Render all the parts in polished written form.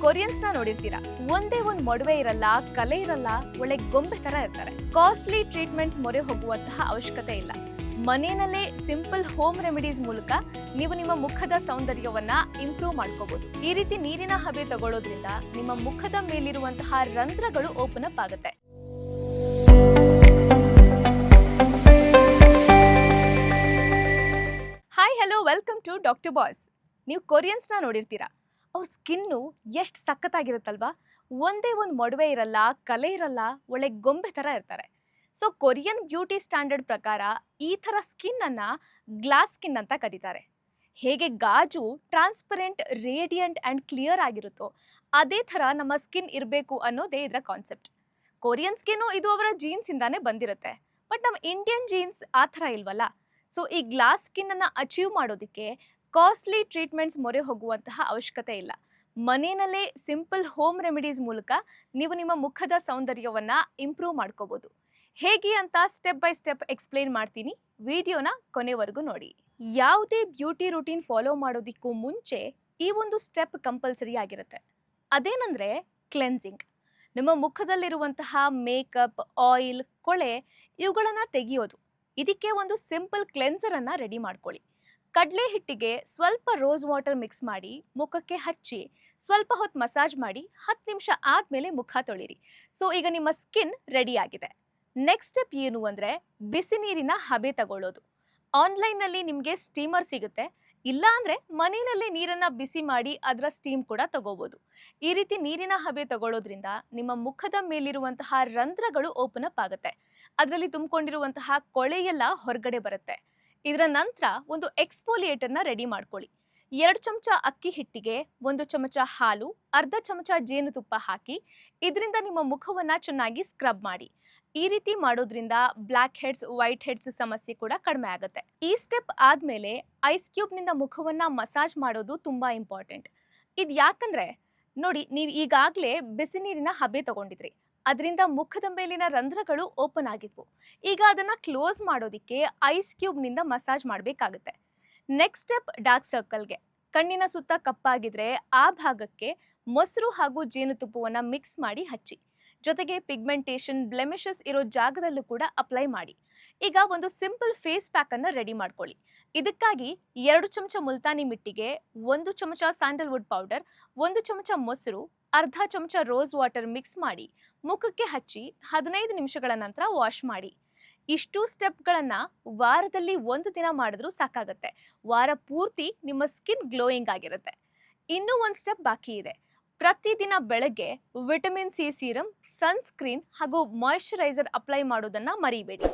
ಕೊರಿಯನ್ಸ್ನ ನೋಡಿರ್ತೀರಾ, ಒಂದೇ ಒಂದ್ ಮೊಡವೆ ಇರಲ್ಲ, ಕಲೆ ಇರಲ್ಲ, ಒಳ್ಳೆ ಗೊಂಬೆ ತರ ಇರ್ತಾರೆ. ಕಾಸ್ಟ್ಲಿ ಟ್ರೀಟ್ಮೆಂಟ್ಸ್ ಮೊರೆ ಹೋಗುವಂತಹ ಅವಶ್ಯಕತೆ ಇಲ್ಲ. ಮನೆಯಲ್ಲೇ ಸಿಂಪಲ್ ಹೋಮ್ ರೆಮಿಡೀಸ್ ಮೂಲಕ ನೀವು ನಿಮ್ಮ ಮುಖದ ಸೌಂದರ್ಯವನ್ನ ಇಂಪ್ರೂವ್ ಮಾಡ್ಕೋಬಹುದು. ಈ ರೀತಿ ನೀರಿನ ಹಬೆ ತಗೊಳ್ಳೋದ್ರಿಂದ ನಿಮ್ಮ ಮುಖದ ಮೇಲಿರುವಂತಹ ರಂಧ್ರಗಳು ಓಪನ್ ಅಪ್ ಆಗುತ್ತೆ. Hi, hello, welcome to doctor boss. ನೀವು ಕೊರಿಯನ್ಸ್ನ ನೋಡಿರ್ತೀರಾ, ಅವ್ರ ಸ್ಕಿನ್ನು ಎಷ್ಟು ಸಖತ್ತಾಗಿರುತ್ತಲ್ವಾ. ಒಂದೇ ಒಂದು ಮೊಡವೆ ಇರಲ್ಲ, ಕಲೆ ಇರಲ್ಲ, ಒಳ್ಳೆ ಗೊಂಬೆ ಥರ ಇರ್ತಾರೆ. ಸೊ ಕೊರಿಯನ್ ಬ್ಯೂಟಿ ಸ್ಟ್ಯಾಂಡರ್ಡ್ ಪ್ರಕಾರ ಈ ಥರ ಸ್ಕಿನ್ನನ್ನು ಗ್ಲಾಸ್ ಸ್ಕಿನ್ ಅಂತ ಕರೀತಾರೆ. ಹೇಗೆ ಗಾಜು ಟ್ರಾನ್ಸ್ಪರೆಂಟ್, ರೇಡಿಯಂಟ್ ಆ್ಯಂಡ್ ಕ್ಲಿಯರ್ ಆಗಿರುತ್ತೋ ಅದೇ ಥರ ನಮ್ಮ ಸ್ಕಿನ್ ಇರಬೇಕು ಅನ್ನೋದೇ ಇದರ ಕಾನ್ಸೆಪ್ಟ್. ಕೊರಿಯನ್ ಸ್ಕಿನ್ನು ಇದು ಅವರ ಜೀನ್ಸಿಂದಾನೇ ಬಂದಿರುತ್ತೆ. ಬಟ್ ನಮ್ಮ ಇಂಡಿಯನ್ ಜೀನ್ಸ್ ಆ ಥರ ಇಲ್ವಲ್ಲ. ಸೊ ಈ ಗ್ಲಾಸ್ ಸ್ಕಿನ್ನನ್ನು ಅಚೀವ್ ಮಾಡೋದಕ್ಕೆ ಕಾಸ್ಟ್ಲಿ ಟ್ರೀಟ್ಮೆಂಟ್ಸ್ ಮೊರೆ ಹೋಗುವಂತಹ ಅವಶ್ಯಕತೆ ಇಲ್ಲ. ಮನೆಯಲ್ಲೇ ಸಿಂಪಲ್ ಹೋಮ್ ರೆಮಿಡೀಸ್ ಮೂಲಕ ನೀವು ನಿಮ್ಮ ಮುಖದ ಸೌಂದರ್ಯವನ್ನ ಇಂಪ್ರೂವ್ ಮಾಡ್ಕೋಬಹುದು. ಹೇಗೆ ಅಂತ ಸ್ಟೆಪ್ ಬೈ ಸ್ಟೆಪ್ ಎಕ್ಸ್ಪ್ಲೇನ್ ಮಾಡ್ತೀನಿ. ವಿಡಿಯೋನ ಕೊನೆವರೆಗೂ ನೋಡಿ. ಯಾವುದೇ ಬ್ಯೂಟಿ ರೂಟೀನ್ ಫಾಲೋ ಮಾಡೋದಕ್ಕೂ ಮುಂಚೆ ಈ ಒಂದು ಸ್ಟೆಪ್ ಕಂಪಲ್ಸರಿ ಆಗಿರುತ್ತೆ. ಅದೇನಂದ್ರೆ ಕ್ಲೆನ್ಸಿಂಗ್. ನಿಮ್ಮ ಮುಖದಲ್ಲಿರುವಂತಹ ಮೇಕಪ್, ಆಯಿಲ್, ಕೊಳೆ ಇವುಗಳನ್ನು ತೆಗೆಯೋದು. ಇದಕ್ಕೆ ಒಂದು ಸಿಂಪಲ್ ಕ್ಲೆನ್ಸರ್ ಅನ್ನ ರೆಡಿ ಮಾಡ್ಕೊಳ್ಳಿ. ಕಡಲೆ ಹಿಟ್ಟಿಗೆ ಸ್ವಲ್ಪ ರೋಸ್ ವಾಟರ್ ಮಿಕ್ಸ್ ಮಾಡಿ ಮುಖಕ್ಕೆ ಹಚ್ಚಿ ಸ್ವಲ್ಪ ಹೊತ್ತು ಮಸಾಜ್ ಮಾಡಿ 10 ನಿಮಿಷ ಆದಮೇಲೆ ಮುಖ ತೊಳಿರಿ. ಸೊ ಈಗ ನಿಮ್ಮ ಸ್ಕಿನ್ ರೆಡಿ ಆಗಿದೆ. ನೆಕ್ಸ್ಟ್ ಸ್ಟೆಪ್ ಏನು ಅಂದರೆ ಬಿಸಿ ನೀರಿನ ಹಬೆ ತಗೊಳ್ಳೋದು. ಆನ್ಲೈನ್ನಲ್ಲಿ ನಿಮಗೆ ಸ್ಟೀಮರ್ ಸಿಗುತ್ತೆ, ಇಲ್ಲ ಅಂದರೆ ಮನೆಯಲ್ಲೇ ನೀರನ್ನು ಬಿಸಿ ಮಾಡಿ ಅದರ ಸ್ಟೀಮ್ ಕೂಡ ತಗೋಬೋದು. ಈ ರೀತಿ ನೀರಿನ ಹಬೆ ತಗೊಳ್ಳೋದ್ರಿಂದ ನಿಮ್ಮ ಮುಖದ ಮೇಲಿರುವಂತಹ ರಂಧ್ರಗಳು ಓಪನ್ ಅಪ್ ಆಗುತ್ತೆ. ಅದರಲ್ಲಿ ತುಂಬಿಕೊಂಡಿರುವಂತಹ ಕೊಳೆಯೆಲ್ಲ ಹೊರಗಡೆ ಬರುತ್ತೆ. ಇದರ ನಂತರ ಒಂದು ಎಕ್ಸ್ಫೋಲಿಯೇಟರ್ನ ರೆಡಿ ಮಾಡ್ಕೊಳ್ಳಿ. 2 ಚಮಚ ಅಕ್ಕಿ ಹಿಟ್ಟಿಗೆ 1 ಚಮಚ ಹಾಲು, ಅರ್ಧ ಚಮಚ ಜೇನುತುಪ್ಪ ಹಾಕಿ ಇದರಿಂದ ನಿಮ್ಮ ಮುಖವನ್ನು ಚೆನ್ನಾಗಿ ಸ್ಕ್ರಬ್ ಮಾಡಿ. ಈ ರೀತಿ ಮಾಡೋದ್ರಿಂದ ಬ್ಲ್ಯಾಕ್ ಹೆಡ್ಸ್, ವೈಟ್ ಹೆಡ್ಸ್ ಸಮಸ್ಯೆ ಕೂಡ ಕಡಿಮೆ ಆಗುತ್ತೆ. ಈ ಸ್ಟೆಪ್ ಆದಮೇಲೆ ಐಸ್ ಕ್ಯೂಬ್ನಿಂದ ಮುಖವನ್ನು ಮಸಾಜ್ ಮಾಡೋದು ತುಂಬ ಇಂಪಾರ್ಟೆಂಟ್. ಇದು ಯಾಕಂದರೆ ನೋಡಿ, ನೀವು ಈಗಾಗಲೇ ಬಿಸಿ ನೀರಿನ ಹಬೆ ತಗೊಂಡಿದ್ರಿ, ಅದರಿಂದ ಮುಖದ ಮೇಲಿನ ರಂಧ್ರಗಳು ಓಪನ್ ಆಗಿದ್ವು. ಈಗ ಅದನ್ನು ಕ್ಲೋಸ್ ಮಾಡೋದಕ್ಕೆ ಐಸ್ ಕ್ಯೂಬ್ನಿಂದ ಮಸಾಜ್ ಮಾಡಬೇಕಾಗುತ್ತೆ. ನೆಕ್ಸ್ಟ್ ಸ್ಟೆಪ್ ಡಾರ್ಕ್ ಸರ್ಕಲ್ಗೆ. ಕಣ್ಣಿನ ಸುತ್ತ ಕಪ್ಪಾಗಿದ್ರೆ ಆ ಭಾಗಕ್ಕೆ ಮೊಸರು ಹಾಗೂ ಜೇನುತುಪ್ಪವನ್ನು ಮಿಕ್ಸ್ ಮಾಡಿ ಹಚ್ಚಿ. ಜೊತೆಗೆ ಪಿಗ್ಮೆಂಟೇಷನ್, ಬ್ಲೆಮಿಷಸ್ ಇರೋ ಜಾಗದಲ್ಲೂ ಕೂಡ ಅಪ್ಲೈ ಮಾಡಿ. ಈಗ ಒಂದು ಸಿಂಪಲ್ ಫೇಸ್ ಪ್ಯಾಕನ್ನು ರೆಡಿ ಮಾಡ್ಕೊಳ್ಳಿ. ಇದಕ್ಕಾಗಿ 2 ಚಮಚ ಮುಲ್ತಾನಿ ಮಿಟ್ಟಿಗೆ 1 ಚಮಚ ಸ್ಯಾಂಡಲ್ವುಡ್ ಪೌಡರ್, 1 ಚಮಚ ಮೊಸರು, ಅರ್ಧ ಚಮಚ ರೋಸ್ ವಾಟರ್ ಮಿಕ್ಸ್ ಮಾಡಿ ಮುಖಕ್ಕೆ ಹಚ್ಚಿ 15 ನಿಮಿಷಗಳ ನಂತರ ವಾಶ್ ಮಾಡಿ. ಇಷ್ಟು ಸ್ಟೆಪ್ಗಳನ್ನು ವಾರದಲ್ಲಿ 1 ದಿನ ಮಾಡಿದ್ರೂ ಸಾಕಾಗುತ್ತೆ. ವಾರ ಪೂರ್ತಿ ನಿಮ್ಮ ಸ್ಕಿನ್ ಗ್ಲೋಯಿಂಗ್ ಆಗಿರುತ್ತೆ. ಇನ್ನೂ ಒಂದು ಸ್ಟೆಪ್ ಬಾಕಿ ಇದೆ. ಪ್ರತಿದಿನ ಬೆಳಗ್ಗೆ ವಿಟಮಿನ್ ಸಿ ಸೀರಮ್, ಸನ್ಸ್ಕ್ರೀನ್ ಹಾಗೂ ಮಾಯಿಶ್ಚರೈಸರ್ ಅಪ್ಲೈ ಮಾಡೋದನ್ನು ಮರಿಬೇಡಿ.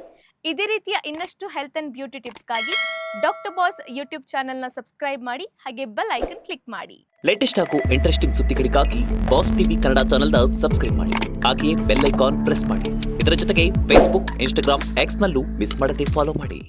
ಇದೇ ರೀತಿಯ ಇನ್ನಷ್ಟು ಹೆಲ್ತ್ ಆ್ಯಂಡ್ ಬ್ಯೂಟಿ ಟಿಪ್ಸ್ಗಾಗಿ ಡಾಕ್ಟರ್ ಬಾಸ್ ಯೂಟ್ಯೂಬ್ ಚಾನೆಲ್ನ ಸಬ್ಸ್ಕ್ರೈಬ್ ಮಾಡಿ, ಹಾಗೆ ಬೆಲ್ ಐಕನ್ ಕ್ಲಿಕ್ ಮಾಡಿ. ಲೇಟೆಸ್ಟ್ ಹಾಗೂ ಇಂಟ್ರೆಸ್ಟಿಂಗ್ ಸುದ್ದಿಗಳಿಗಾಗಿ ಬಾಸ್ ಟಿವಿ ಕನ್ನಡ ಚಾನೆಲ್ನ ಸಬ್ಸ್ಕ್ರೈಬ್ ಮಾಡಿ, ಹಾಗೆಯೇ ಬೆಲ್ ಐಕಾನ್ ಪ್ರೆಸ್ ಮಾಡಿ. ಇದರ ಜೊತೆಗೆ ಫೇಸ್ಬುಕ್, ಇನ್ಸ್ಟಾಗ್ರಾಮ್, ಎಕ್ಸ್ನಲ್ಲೂ ಮಿಸ್ ಮಾಡದೆ ಫಾಲೋ ಮಾಡಿ.